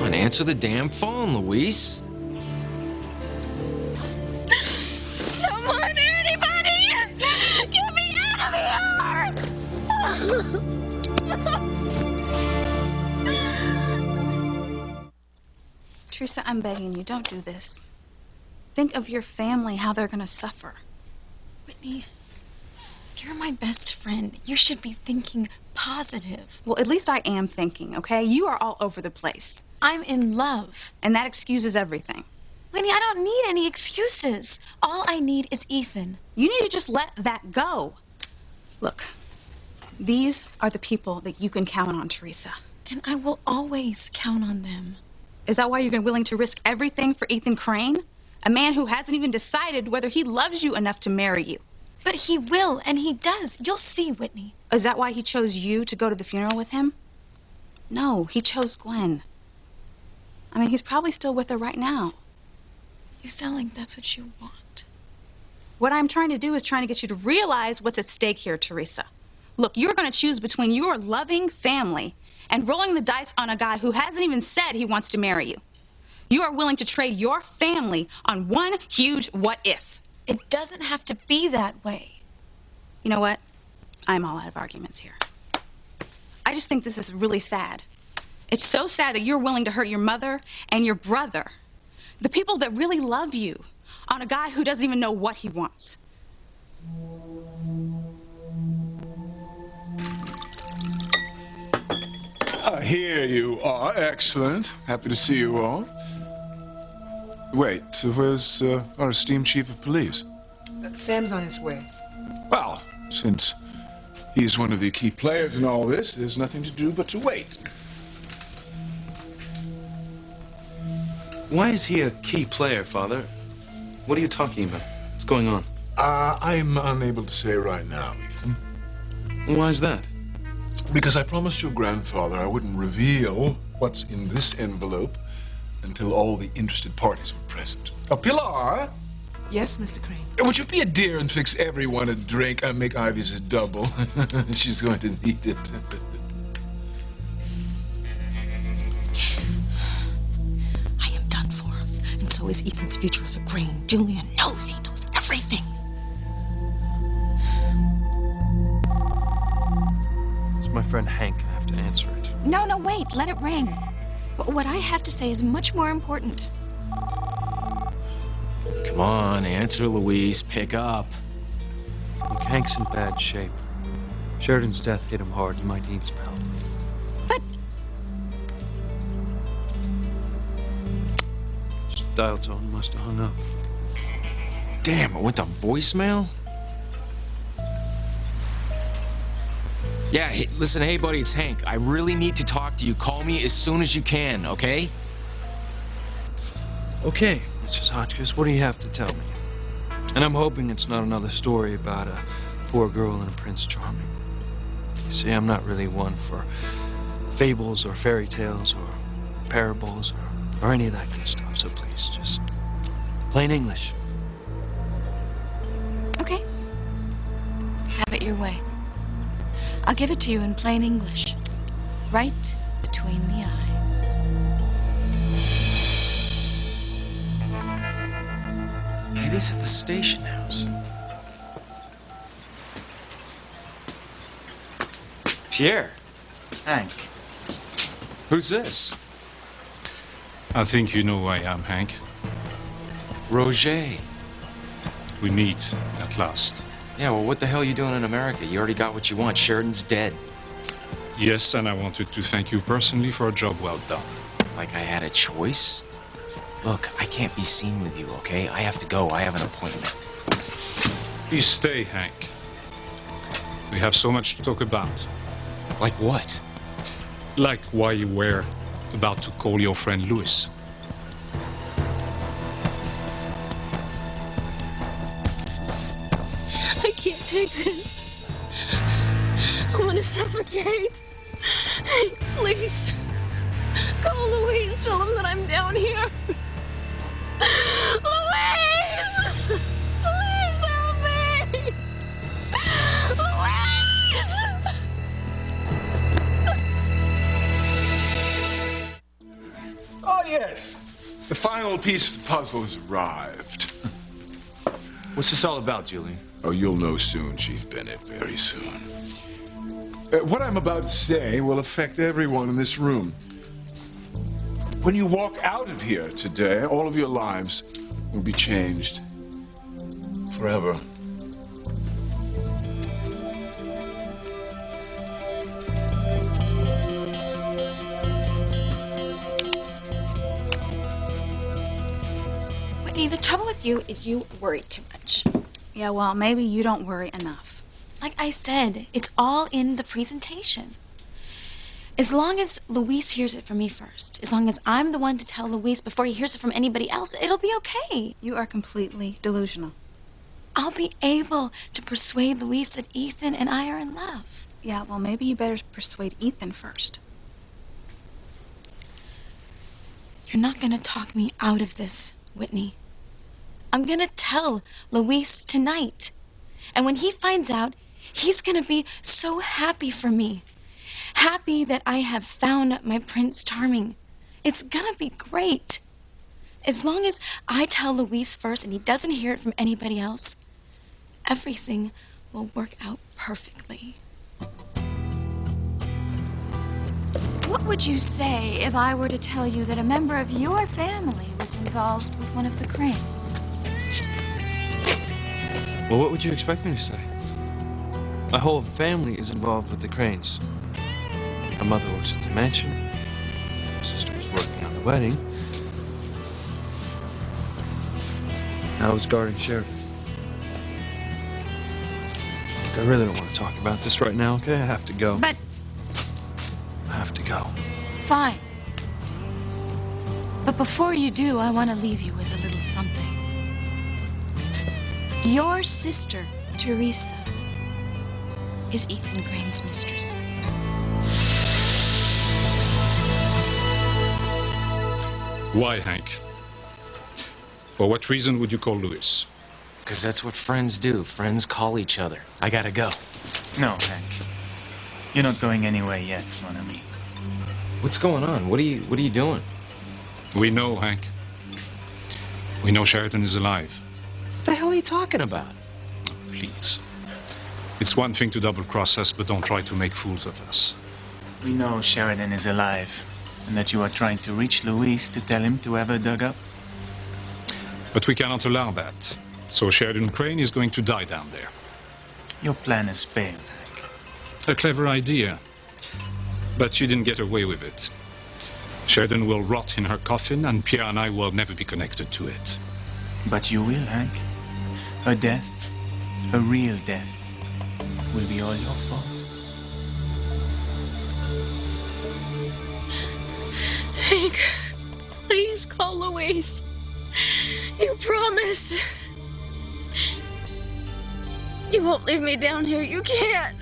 on, answer the damn phone, Luis. Someone, anybody! Get me out of here! Teresa, I'm begging you, don't do this. Think of your family, how they're gonna suffer. Whitney, you're my best friend. You should be thinking positive. Well, at least I am thinking, okay? You are all over the place. I'm in love. And that excuses everything. Whitney, I don't need any excuses. All I need is Ethan. You need to just let that go. Look, these are the people that you can count on, Teresa. And I will always count on them. Is that why you're willing to risk everything for Ethan Crane? A man who hasn't even decided whether he loves you enough to marry you. But he will, and he does. You'll see, Whitney. Is that why he chose you to go to the funeral with him? No, he chose Gwen. I mean, he's probably still with her right now. You sound like that's what you want. What I'm trying to do is trying to get you to realize what's at stake here, Teresa. Look, you're going to choose between your loving family and rolling the dice on a guy who hasn't even said he wants to marry you. You are willing to trade your family on one huge what if. It doesn't have to be that way. You know what? I'm all out of arguments here. I just think this is really sad. It's so sad that you're willing to hurt your mother and your brother, the people that really love you, on a guy who doesn't even know what he wants. Here you are. Excellent. Happy to see you all. Wait, so where's our esteemed chief of police? Sam's on his way. Well, since he's one of the key players in all this, there's nothing to do but to wait. Why is he a key player, Father? What are you talking about? What's going on? I'm unable to say right now, Ethan. Why is that? Because I promised your grandfather I wouldn't reveal what's in this envelope until all the interested parties were present. Pilar, Yes, Mr. Crane. would you be a dear and fix everyone a drink? Make Ivy's a double. She's going to need it. I am done for. And so is Ethan's future as a Crane. Julian knows. He knows everything. It's my friend Hank. I have to answer it. No, wait. Let it ring. What I have to say is much more important. Come on, answer, Luis. Pick up. Look, Hank's in bad shape. Sheridan's death hit him hard. He might need some help. But Just dial tone must have hung up. Damn, it went to voicemail? Yeah, hey, listen, hey, buddy, it's Hank. I really need to talk to you. Call me as soon as you can, okay? Okay, Mrs. Hotchkiss, what do you have to tell me? And I'm hoping it's not another story about a poor girl and a Prince Charming. You see, I'm not really one for fables or fairy tales or parables or any of that good stuff, so please, just plain English. okay. Have it your way. I'll give it to you in plain English. Right between the eyes. Maybe it's at the station house. Pierre, Hank. who's this? I think you know who I am, Hank. Roger. We meet at last. Yeah, well, what the hell are you doing in America? You already got what you want. Sheridan's dead. Yes, and I wanted to thank you personally for a job well done. Like I had a choice? Look, I can't be seen with you, okay? I have to go. I have an appointment. Please stay, Hank. We have so much to talk about. Like what? Like why you were about to call your friend Louis. I can't take this. I want to suffocate. Hank, please. Call Louise. Tell him that I'm down here. Louise! Please help me! Louise! yes. The final piece of the puzzle has arrived. What's this all about, Julian? Oh, you'll know soon, Chief Bennett, very soon. What I'm about to say will affect everyone in this room. When you walk out of here today, all of your lives will be changed forever. Whitney, the trouble with you is you worry too much. Yeah, well, maybe you don't worry enough. Like I said, it's all in the presentation. As long as Luis hears it from me first, as long as I'm the one to tell Luis before he hears it from anybody else, it'll be okay. You are completely delusional. I'll be able to persuade Luis that Ethan and I are in love. Yeah, well, maybe you better persuade Ethan first. You're not gonna talk me out of this, Whitney. I'm gonna tell Luis tonight. And when he finds out, he's gonna be so happy for me. Happy that I have found my Prince Charming. It's gonna be great. As long as I tell Luis first and he doesn't hear it from anybody else, everything will work out perfectly. What would you say if I were to tell you that a member of your family was involved with one of the Cranes? Well, what would you expect me to say? My whole family is involved with the Cranes. My mother works at the mansion. My sister was working on the wedding. I was guarding Sheridan. I really don't want to talk about this right now, okay? I have to go. But I have to go. fine. But before you do, I want to leave you with a little something. Your sister, Teresa, is Ethan Crane's mistress. Why, Hank? For what reason would you call Louis? Because that's what friends do. Friends call each other. I gotta go. No, Hank. You're not going anywhere yet, mon ami. What's going on? What are you doing? We know, Hank. We know Sheridan is alive. What the hell are you talking about? Please. It's one thing to double-cross us, but don't try to make fools of us. We know Sheridan is alive, and that you are trying to reach Luis to tell him to have her dug up. But we cannot allow that. So Sheridan Crane is going to die down there. Your plan has failed, Hank. A clever idea. But you didn't get away with it. Sheridan will rot in her coffin, and Pierre and I will never be connected to it. But you will, Hank. Her death, a real death, will be all your fault. Hank, please call Luis. You promised. You won't leave me down here. You can't.